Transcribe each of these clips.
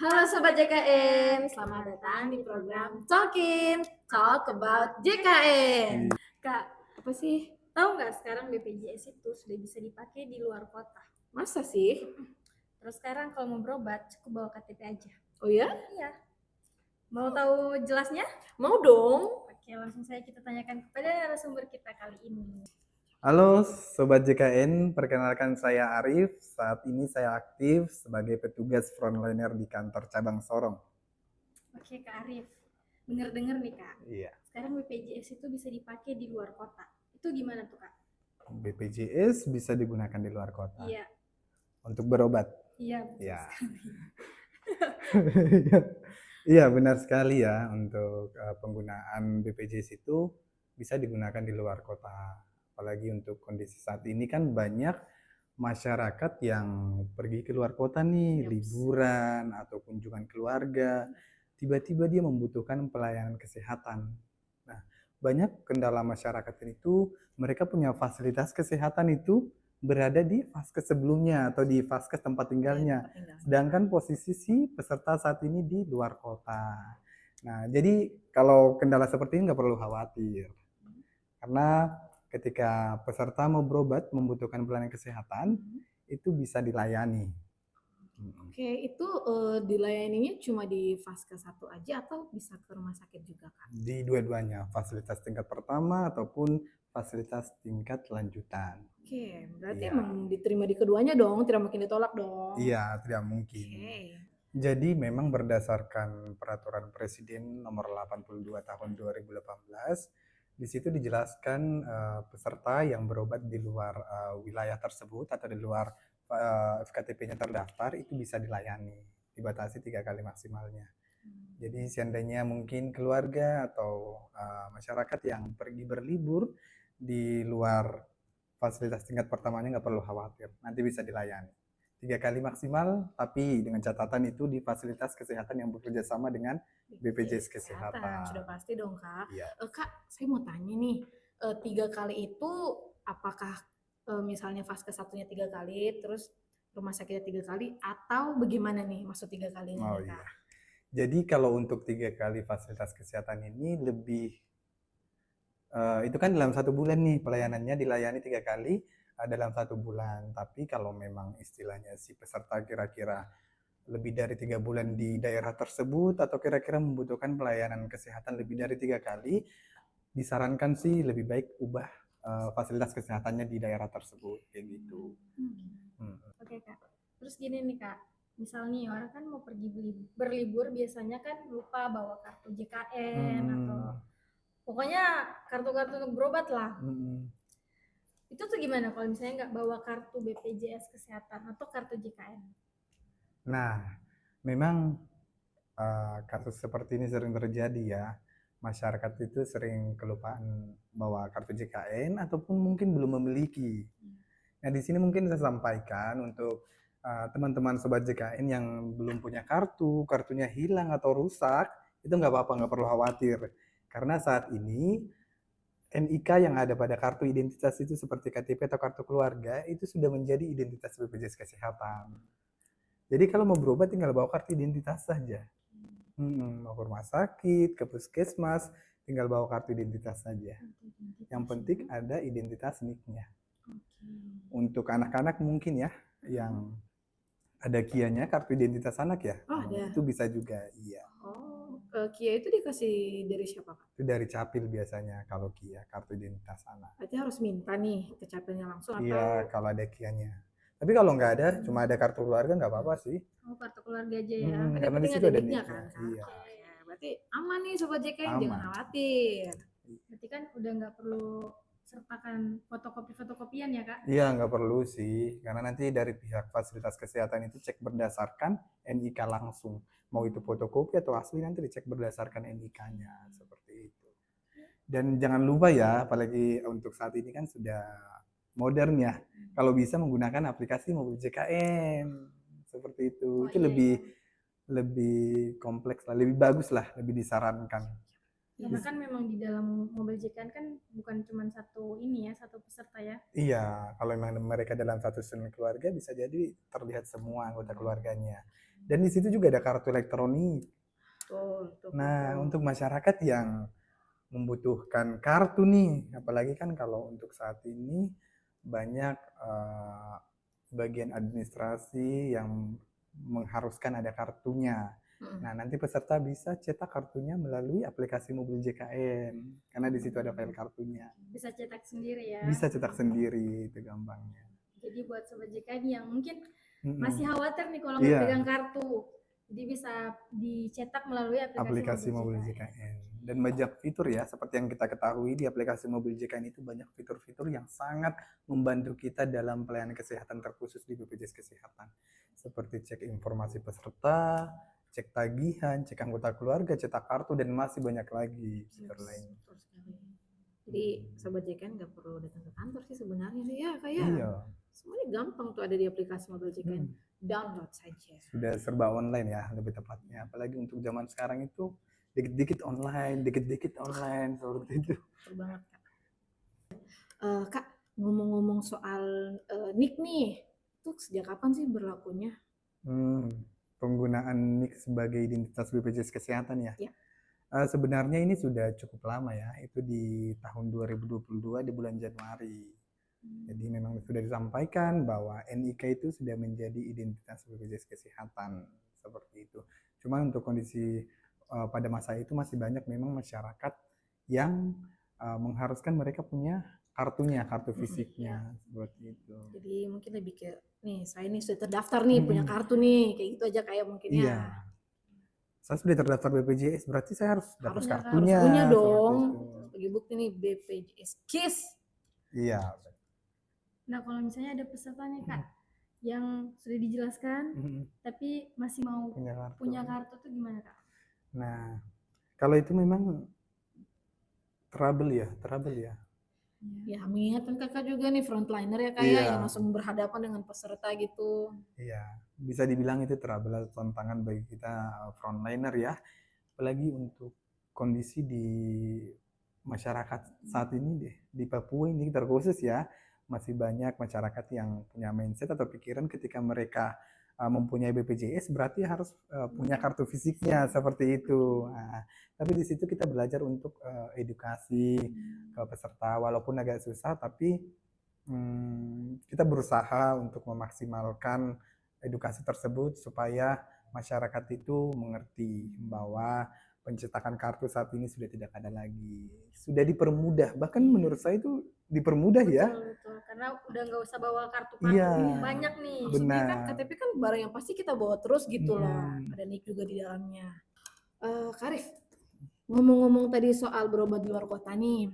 Halo Sobat JKN, selamat datang di program Talk About JKN. Kak, apa sih? Tahu nggak sekarang BPJS itu sudah bisa dipakai di luar kota? Masa sih? Terus sekarang kalau mau berobat cukup bawa KTP aja. Oh ya? Iya. Mau tahu jelasnya? Mau dong. Oke, langsung saya kita tanyakan kepada narasumber kita kali ini. Halo Sobat JKN, perkenalkan saya Arif. Saat ini saya aktif sebagai petugas frontliner di kantor cabang Sorong. Oke Kak Arif, dengar-dengar nih Kak, Iya. sekarang BPJS itu bisa dipakai di luar kota. Itu gimana tuh Kak? BPJS bisa digunakan di luar kota Iya, untuk berobat. iya betul Iya. sekali. Iya, benar sekali ya, untuk penggunaan BPJS itu bisa digunakan di luar kota. Apalagi untuk kondisi saat ini kan banyak masyarakat yang pergi ke luar kota nih, Yaps. liburan atau kunjungan keluarga. Tiba-tiba dia membutuhkan pelayanan kesehatan. Nah, banyak kendala masyarakat itu mereka punya fasilitas kesehatan itu berada di vaskes sebelumnya atau di vaskes tempat tinggalnya. Sedangkan posisi si peserta saat ini di luar kota. Nah, jadi kalau kendala seperti ini nggak perlu khawatir. Karena ketika peserta mau berobat membutuhkan pelayanan kesehatan, itu bisa dilayani. Oke, itu dilayaninya cuma di vaskes satu aja atau bisa ke rumah sakit juga, Kak? Di dua-duanya, fasilitas tingkat pertama ataupun fasilitas tingkat lanjutan. Oke, berarti Iya. emang diterima di keduanya dong, tidak mungkin ditolak dong. Iya, tidak mungkin. Oke. Jadi memang berdasarkan peraturan Presiden nomor 82 tahun 2018, di situ dijelaskan peserta yang berobat di luar wilayah tersebut atau di luar FKTP-nya terdaftar itu bisa dilayani, dibatasi 3 kali maksimalnya. Jadi seandainya mungkin keluarga atau masyarakat yang pergi berlibur di luar fasilitas tingkat pertamanya nggak perlu khawatir, nanti bisa dilayani. 3 kali maksimal, tapi dengan catatan itu di fasilitas kesehatan yang bekerja sama dengan BPJS Kesehatan. Sudah pasti dong, Kak. Iya. Kak, saya mau tanya nih, 3 kali itu apakah misalnya vaskes satunya 3 kali, terus rumah sakitnya 3 kali, atau bagaimana nih maksud 3 kalinya Oh nih, Kak? iya. Jadi kalau untuk 3 kali fasilitas kesehatan ini lebih itu kan dalam 1 bulan nih pelayanannya dilayani 3 kali dalam 1 bulan. Tapi kalau memang istilahnya si peserta kira-kira lebih dari 3 bulan di daerah tersebut atau kira-kira membutuhkan pelayanan kesehatan lebih dari 3 kali, disarankan sih lebih baik ubah fasilitas kesehatannya di daerah tersebut kayak gitu. Oke Kak, terus gini nih Kak, misal nih orang kan mau pergi berlibur biasanya kan lupa bawa kartu JKN atau pokoknya kartu-kartu untuk berobat lah. Itu tuh gimana kalau misalnya nggak bawa kartu BPJS Kesehatan atau kartu JKN? Nah, memang kasus seperti ini sering terjadi ya. Masyarakat itu sering kelupaan bawa kartu JKN ataupun mungkin belum memiliki. Nah, di sini mungkin saya sampaikan untuk teman-teman sobat JKN yang belum punya kartu, kartunya hilang atau rusak, itu nggak apa-apa, nggak perlu khawatir. Karena saat ini NIK yang ada pada kartu identitas itu seperti KTP atau kartu keluarga itu sudah menjadi identitas BPJS Kesehatan. Jadi kalau mau berobat tinggal bawa kartu identitas saja. Mau ke rumah sakit, ke puskesmas, tinggal bawa kartu identitas saja. Yang penting ada identitas NIK-nya. Untuk anak-anak mungkin ya, yang ada KIA-nya, kartu identitas anak ya. Oh, ada. Itu bisa juga, iya. Oh, KIA itu dikasih dari siapa, Kak? Itu dari Capil biasanya kalau KIA, kartu identitas anak. Berarti harus minta nih ke Capilnya langsung atau? Iya, kalau ada KIA-nya. Tapi kalau nggak ada, cuma ada kartu keluarga nggak apa-apa sih. Oh, kartu keluarga aja ya. Karena di situ ada NIK-nya. Kan? Iya. Berarti aman nih Sobat JKN, jangan Aman. khawatir. Berarti kan udah nggak perlu sertakan fotokopian ya Kak? Iya, nggak perlu sih. Karena nanti dari pihak fasilitas kesehatan itu cek berdasarkan NIK langsung. Mau itu fotokopi atau asli nanti dicek berdasarkan NIK-nya. Seperti itu. Dan jangan lupa ya, apalagi untuk saat ini kan sudah modern ya. Kalau bisa menggunakan aplikasi mobil JKN. Seperti itu. Itu lebih kompleks lah, lebih bagus lah, lebih disarankan. Karena kan memang di dalam mobil JKN kan bukan cuma satu ini ya, satu peserta ya. Iya, kalau memang mereka dalam satu keluarga bisa jadi terlihat semua anggota keluarganya. Dan di situ juga ada kartu elektronik. Betul, Nah, betul. untuk masyarakat yang membutuhkan kartu nih, apalagi kan kalau untuk saat ini banyak bagian administrasi yang mengharuskan ada kartunya. Mm-mm. Nah, nanti peserta bisa cetak kartunya melalui aplikasi mobil JKN, karena di situ ada file kartunya. Bisa cetak sendiri ya. Bisa cetak sendiri, itu gampangnya. Jadi buat sobat JKN yang mungkin Mm-mm. masih khawatir nih kalau nggak Iya, pegang kartu, jadi bisa dicetak melalui aplikasi mobil JKN. Dan banyak fitur ya, seperti yang kita ketahui di aplikasi mobil JKN itu banyak fitur-fitur yang sangat membantu kita dalam pelayanan kesehatan terkhusus di BPJS Kesehatan. Seperti cek informasi peserta, cek tagihan, cek anggota keluarga, cetak kartu, dan masih banyak lagi fitur lain. Betul sekali. Jadi sobat JKN nggak perlu datang ke kantor sih sebenarnya sih ya, kayak Iya. semuanya gampang tuh ada di aplikasi mobil JKN. Download saja. Sudah serba online ya, lebih tepatnya. Apalagi untuk zaman sekarang itu dikit-dikit online seperti itu. Betul banget Kak. Kak, ngomong-ngomong soal NIK nih, itu sejak kapan sih berlakunya? Penggunaan NIK sebagai identitas BPJS Kesehatan ya. Ya. Sebenarnya ini sudah cukup lama ya, itu di tahun 2022 di bulan Januari. Jadi memang sudah disampaikan bahwa NIK itu sudah menjadi identitas BPJS Kesehatan seperti itu. Cuma untuk kondisi pada masa itu masih banyak memang masyarakat yang mengharuskan mereka punya kartunya, kartu fisiknya seperti itu. Jadi mungkin lebih ke nih saya nih sudah terdaftar nih punya kartu nih, kayak gitu aja kayak mungkin Iya. ya. Saya sudah terdaftar BPJS, berarti saya harus dapat Harusnya kartunya. harus punya seperti dong. itu. Sebagai bukti nih BPJS KIS. Iya. Nah kalau misalnya ada peserta nih Kak yang sudah dijelaskan tapi masih mau punya kartu tuh gimana Kak? Nah, kalau itu memang trouble ya. Ya mengingatkan kakak juga nih frontliner ya kayak yang langsung berhadapan dengan peserta gitu. Iya, bisa dibilang itu trouble atau tantangan bagi kita frontliner ya. Apalagi untuk kondisi di masyarakat saat ini di Papua ini terkhusus ya, masih banyak masyarakat yang punya mindset atau pikiran ketika mereka mempunyai BPJS berarti harus punya kartu fisiknya seperti itu. Nah, tapi di situ kita belajar untuk edukasi ke peserta walaupun agak susah tapi kita berusaha untuk memaksimalkan edukasi tersebut supaya masyarakat itu mengerti bahwa pencetakan kartu saat ini sudah tidak ada lagi, sudah dipermudah, bahkan menurut saya itu dipermudah ya. Betul, karena udah nggak usah bawa kartu banyak nih. Maksudnya kan KTP kan barang yang pasti kita bawa terus gitu lah, ada NIK juga di dalamnya. Karif, ngomong-ngomong tadi soal berobat di luar kota nih,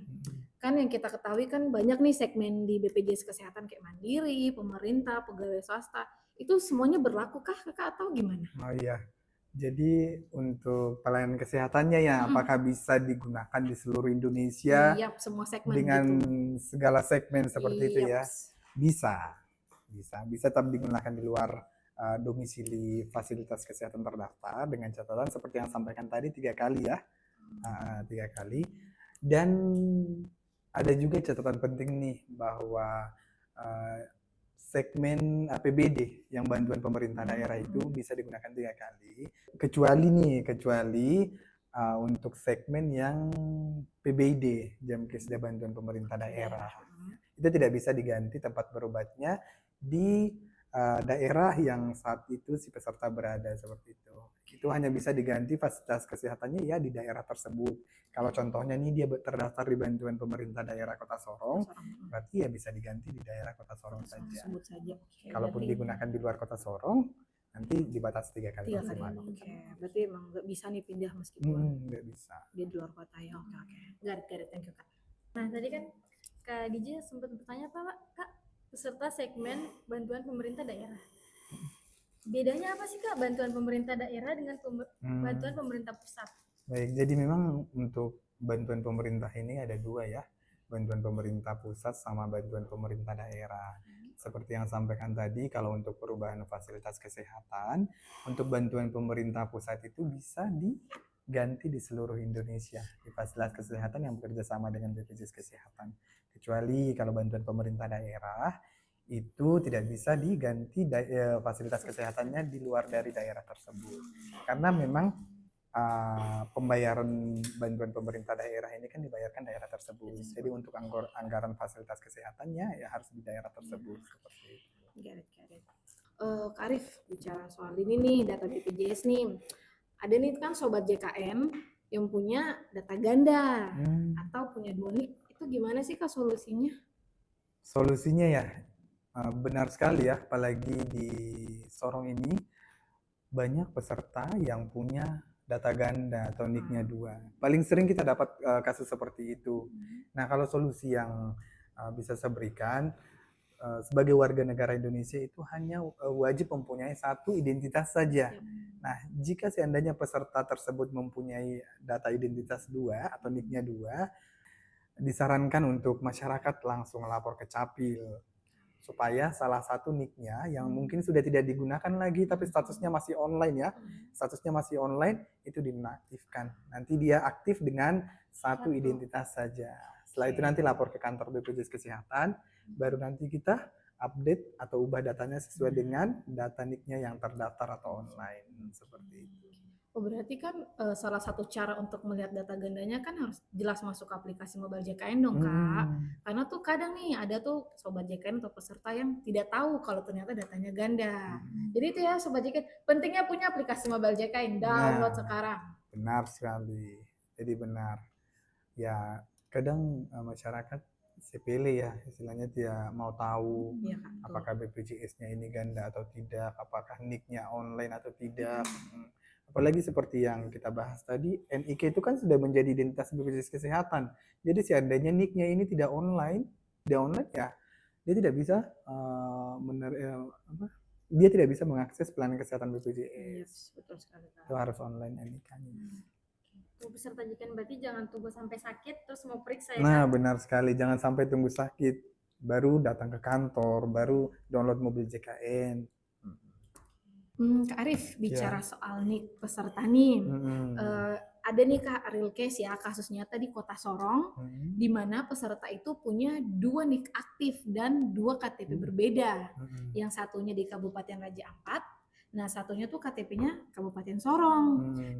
kan yang kita ketahui kan banyak nih segmen di BPJS Kesehatan kayak Mandiri, pemerintah, pegawai swasta, itu semuanya berlaku kah kakak atau gimana? Oh iya, jadi untuk pelayanan kesehatannya ya apakah bisa digunakan di seluruh Indonesia? Iya, semua segmen dengan gitu. segala segmen seperti itu ya? Bisa tetap digunakan di luar domisili fasilitas kesehatan terdaftar dengan catatan seperti yang sampaikan tadi 3 kali ya. 3 kali. Dan ada juga catatan penting nih bahwa segmen APBD yang bantuan pemerintah daerah itu bisa digunakan 3 kali. Kecuali untuk segmen yang PBID, jam kerja bantuan pemerintah daerah. Itu tidak bisa diganti tempat berobatnya di daerah yang saat itu si peserta berada seperti itu. Itu hanya bisa diganti fasilitas kesehatannya ya di daerah tersebut. Kalau contohnya nih dia terdaftar di bantuan pemerintah daerah Kota Sorong, berarti ya bisa diganti di daerah Kota Sorong saja. Kalaupun digunakan di luar Kota Sorong, nanti dibatasi 3 kali maksimal. Berarti emang nggak bisa nih pindah meskipun nggak bisa. Dia di luar kota ya. Oke. Got it, thank you Kak. Nah tadi kan Kak DJ sempat bertanya apa Kak? Peserta segmen bantuan pemerintah daerah. Bedanya apa sih Kak bantuan pemerintah daerah dengan bantuan pemerintah pusat? Baik, jadi memang untuk bantuan pemerintah ini ada 2 ya. Bantuan pemerintah pusat sama bantuan pemerintah daerah. Seperti yang sampaikan tadi, kalau untuk perubahan fasilitas kesehatan, untuk bantuan pemerintah pusat itu bisa diganti di seluruh Indonesia di fasilitas kesehatan yang bekerja sama dengan BPJS Kesehatan. Kecuali kalau bantuan pemerintah daerah itu tidak bisa diganti fasilitas kesehatannya di luar dari daerah tersebut. Karena memang pembayaran bantuan pemerintah daerah ini kan dibayarkan daerah tersebut. Jadi untuk anggaran fasilitas kesehatannya ya harus di daerah tersebut seperti itu. Kak Arif, bicara soal ini nih, data BPJS nih. Ada nih kan sobat JKN yang punya data ganda atau punya 2 NIK. Itu gimana sih Kak solusinya? Solusinya ya benar sekali ya, apalagi di Sorong ini banyak peserta yang punya data ganda atau NIK-nya 2. Paling sering kita dapat kasus seperti itu. Nah, kalau solusi yang bisa saya berikan sebagai warga negara Indonesia itu hanya wajib mempunyai 1 identitas saja. Nah, jika seandainya peserta tersebut mempunyai data identitas 2 atau NIK-nya 2, disarankan untuk masyarakat langsung lapor ke Capil supaya salah satu NIK-nya yang mungkin sudah tidak digunakan lagi tapi statusnya masih online ya, statusnya masih online itu dinonaktifkan. Nanti dia aktif dengan 1 identitas saja. Setelah itu nanti lapor ke kantor BPJS Kesehatan, baru nanti kita update atau ubah datanya sesuai dengan data NIK-nya yang terdaftar atau online seperti itu. Oh, berarti kan salah satu cara untuk melihat data gandanya kan harus jelas masuk ke aplikasi mobile JKN dong Kak. Karena tuh kadang nih ada tuh sobat JKN atau peserta yang tidak tahu kalau ternyata datanya ganda. Jadi itu ya sobat JKN, pentingnya punya aplikasi mobile JKN, download sekarang. Benar sekali. Jadi benar. Ya kadang masyarakat sepele ya, istilahnya dia mau tahu apakah BPJS-nya ini ganda atau tidak, apakah NIK-nya online atau tidak. Apalagi seperti yang kita bahas tadi, NIK itu kan sudah menjadi identitas BPJS Kesehatan. Jadi seandainya NIK-nya ini tidak online ya dia tidak bisa dia tidak bisa mengakses pelayanan kesehatan BPJS. Betul sekali Kak. Itu harus online NIK-nya. Peserta JKN berarti jangan tunggu sampai sakit terus mau periksa ya. Nah, benar sekali, jangan sampai tunggu sakit baru datang ke kantor, baru download mobil JKN. Kak Arif, bicara soal NIK peserta nih, ada nih Kak real case ya, kasus nyata di Kota Sorong, di mana peserta itu punya 2 NIK aktif dan 2 KTP berbeda. Yang satunya di Kabupaten Raja Ampat, nah satunya tuh KTP-nya Kabupaten Sorong.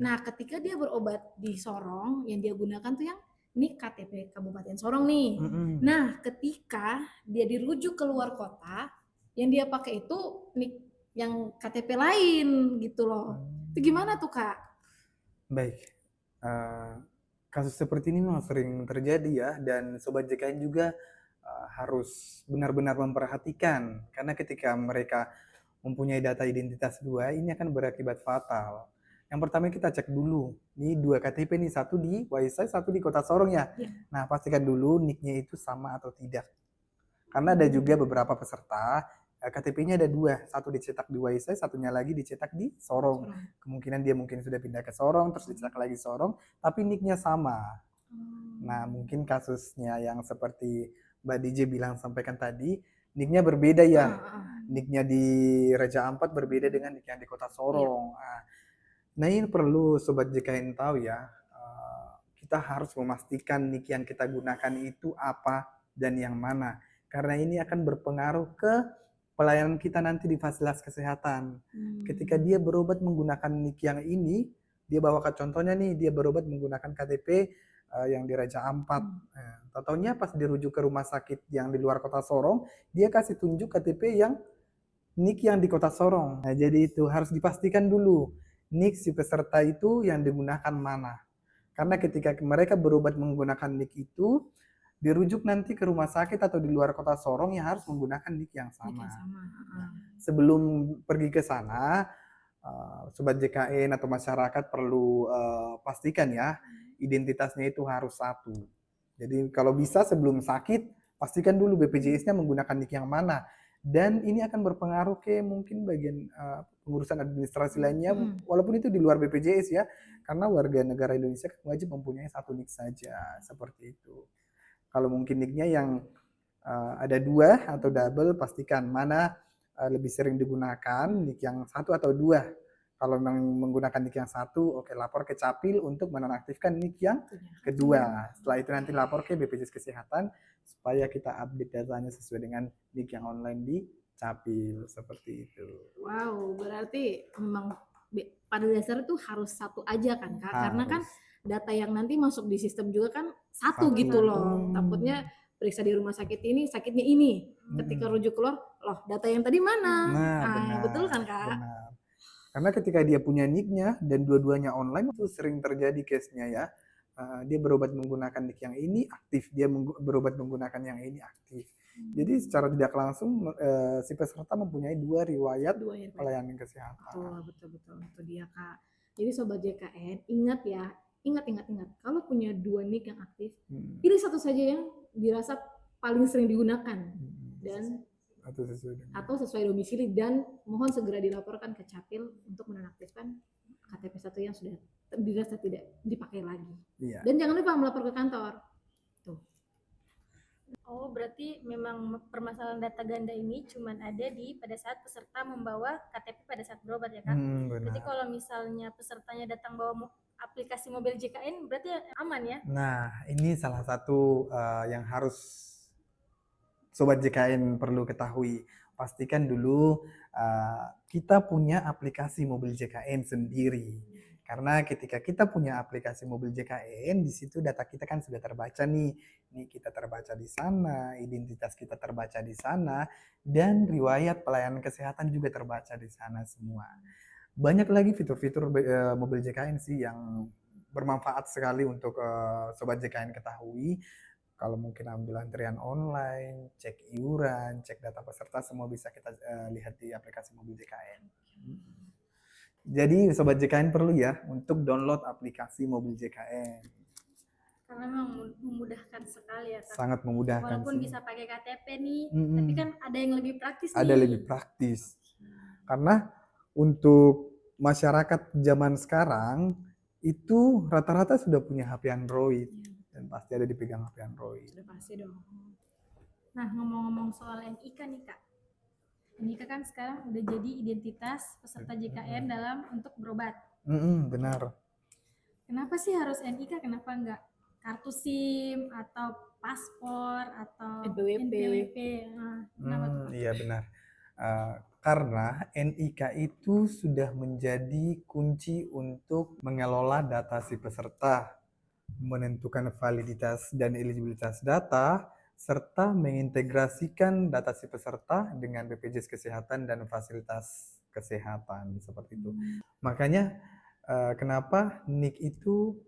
Nah ketika dia berobat di Sorong, yang dia gunakan tuh yang NIK KTP Kabupaten Sorong nih. Nah ketika dia dirujuk ke luar kota, yang dia pakai itu NIK yang KTP lain gitu loh. Itu gimana tuh Kak? Baik, kasus seperti ini memang sering terjadi ya, dan Sobat JKN juga harus benar-benar memperhatikan, karena ketika mereka mempunyai data identitas 2, ini akan berakibat fatal. Yang pertama kita cek dulu, ini 2 KTP nih, satu di Waisai, satu di Kota Sorong ya. Nah pastikan dulu NIK-nya itu sama atau tidak. Karena ada juga beberapa peserta KTP-nya ada 2, satu dicetak di Waisai, satunya lagi dicetak di Sorong. Kemungkinan dia mungkin sudah pindah ke Sorong, terus dicetak lagi Sorong, tapi NIK-nya sama. Nah mungkin kasusnya yang seperti Mbak DJ bilang sampaikan tadi, NIK-nya berbeda ya. NIK-nya di Raja Ampat berbeda dengan NIK yang di Kota Sorong. Nah ini perlu Sobat JKN tahu ya, kita harus memastikan NIK yang kita gunakan itu apa dan yang mana. Karena ini akan berpengaruh ke pelayanan kita nanti di fasilitas kesehatan. Ketika dia berobat menggunakan NIK yang ini, dia bawa ke contohnya nih, dia berobat menggunakan KTP yang di Raja Ampat. Taunya pas dirujuk ke rumah sakit yang di luar Kota Sorong, dia kasih tunjuk KTP yang NIK yang di Kota Sorong. Nah, jadi itu harus dipastikan dulu NIK si peserta itu yang digunakan mana. Karena ketika mereka berobat menggunakan NIK itu, dirujuk nanti ke rumah sakit atau di luar Kota Sorong yang harus menggunakan NIK yang sama. Nah, sebelum pergi ke sana, Sobat JKN atau masyarakat perlu pastikan ya, identitasnya itu harus satu. Jadi kalau bisa sebelum sakit, pastikan dulu BPJS-nya menggunakan NIK yang mana. Dan ini akan berpengaruh ke mungkin bagian pengurusan administrasi lainnya, walaupun itu di luar BPJS ya, karena warga negara Indonesia wajib mempunyai 1 NIK saja, seperti itu. Kalau mungkin NIK-nya yang ada 2 atau double, pastikan mana lebih sering digunakan, NIK yang 1 atau 2. Kalau memang menggunakan NIK yang satu, oke lapor ke Capil untuk menonaktifkan NIK yang kedua. Setelah itu nanti lapor ke BPJS Kesehatan supaya kita update datanya sesuai dengan NIK yang online di Capil, seperti itu. Wow, berarti memang pada dasarnya tuh harus satu aja kan Kak? Karena kan data yang nanti masuk di sistem juga kan satu gitu loh. Takutnya periksa di rumah sakit ini, sakitnya ini. Ketika rujuk keluar, loh data yang tadi mana? Nah, benar, betul kan Kak? benar. Karena ketika dia punya NIK-nya dan dua-duanya online itu sering terjadi case-nya ya. Dia berobat menggunakan NIK yang ini aktif, dia berobat menggunakan yang ini aktif. Jadi secara tidak langsung si peserta mempunyai dua riwayat pelayanan kesehatan. Betul, itu dia Kak. Jadi Sobat JKN, ingat ya, ingat. Kalau punya dua NIK yang aktif, pilih satu saja yang dirasa paling sering digunakan dan atau sesuai domisili, dan mohon segera dilaporkan ke Capil untuk menonaktifkan KTP satu yang sudah dirasa tidak dipakai lagi. Iya. Dan jangan lupa melapor ke kantor. Tuh. Oh, berarti memang permasalahan data ganda ini cuma ada pada saat peserta membawa KTP pada saat berobat ya Kak? Berarti kalau misalnya pesertanya datang bawa aplikasi mobil JKN berarti aman ya? Nah, ini salah satu yang harus Sobat JKN perlu ketahui. Pastikan dulu kita punya aplikasi mobil JKN sendiri. Karena ketika kita punya aplikasi mobil JKN, di situ data kita kan sudah terbaca nih. Ini kita terbaca di sana, identitas kita terbaca di sana, dan riwayat pelayanan kesehatan juga terbaca di sana semua. Banyak lagi fitur-fitur mobil JKN sih yang bermanfaat sekali untuk Sobat JKN ketahui. Kalau mungkin ambil antrian online, cek iuran, cek data peserta, semua bisa kita lihat di aplikasi mobil JKN. Jadi Sobat JKN perlu ya untuk download aplikasi mobil JKN. Karena memang memudahkan sekali ya Kak. Sangat memudahkan. Walaupun sih. bisa pakai KTP nih, tapi kan ada yang lebih praktis nih. Ada lebih praktis. Karena untuk masyarakat zaman sekarang itu rata-rata sudah punya HP Android. Dan pasti ada dipegang HP Android. Sudah pasti dong. Nah, ngomong-ngomong soal NIK nih Kak. NIK kan sekarang udah jadi identitas peserta JKN dalam untuk berobat. Benar. Kenapa sih harus NIK? Kenapa enggak kartu SIM atau paspor atau NPWP? Kenapa tuh? Iya benar. Karena NIK itu sudah menjadi kunci untuk mengelola data si peserta, menentukan validitas dan eligibilitas data, serta mengintegrasikan data si peserta dengan BPJS Kesehatan dan fasilitas kesehatan seperti itu. Makanya kenapa NIK itu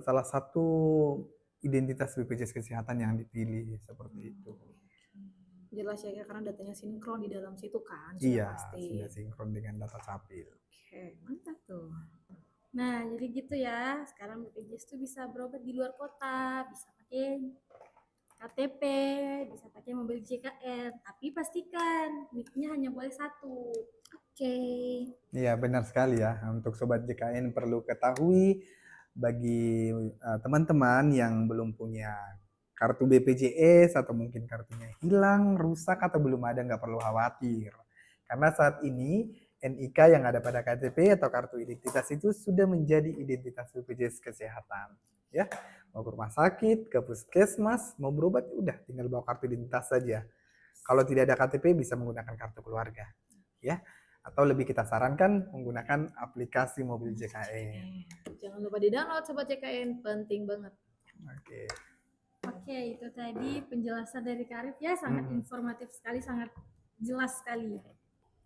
salah satu identitas BPJS Kesehatan yang dipilih seperti itu. Jelas ya karena datanya sinkron di dalam situ kan. Iya, pasti. sudah sinkron dengan data Capil. Oke, mantap tuh. Nah, jadi gitu ya. Sekarang BPJS tuh bisa berobat di luar kota, bisa pakai KTP, bisa pakai mobil JKN, tapi pastikan NIK-nya hanya boleh satu. Oke. Iya, benar sekali ya. Untuk Sobat JKN perlu ketahui bagi teman-teman yang belum punya kartu BPJS atau mungkin kartunya hilang, rusak atau belum ada, nggak perlu khawatir. Karena saat ini NIK yang ada pada KTP atau kartu identitas itu sudah menjadi identitas BPJS Kesehatan. Ya, mau ke rumah sakit, ke puskesmas, mau berobat, udah tinggal bawa kartu identitas saja. Kalau tidak ada KTP bisa menggunakan kartu keluarga, ya. Atau lebih kita sarankan menggunakan aplikasi mobil JKN. Jangan lupa di-download Sobat JKN, penting banget. Oke, itu tadi penjelasan dari Kak Arif ya, sangat informatif sekali, sangat jelas sekali.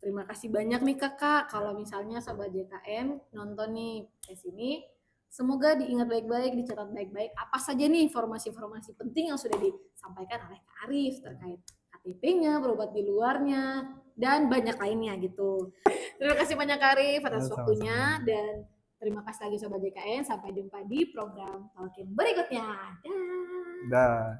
Terima kasih banyak nih Kakak. Kalau misalnya Sobat JKN nonton nih ke sini, semoga diingat baik-baik, dicatat baik-baik apa saja nih informasi-informasi penting yang sudah disampaikan oleh Kak Arif terkait KTP-nya, berobat di luarnya, dan banyak lainnya gitu. Terima kasih banyak Kak Arif atas waktunya, dan terima kasih lagi Sobat JKN. Sampai jumpa di program Talkin berikutnya. Dah.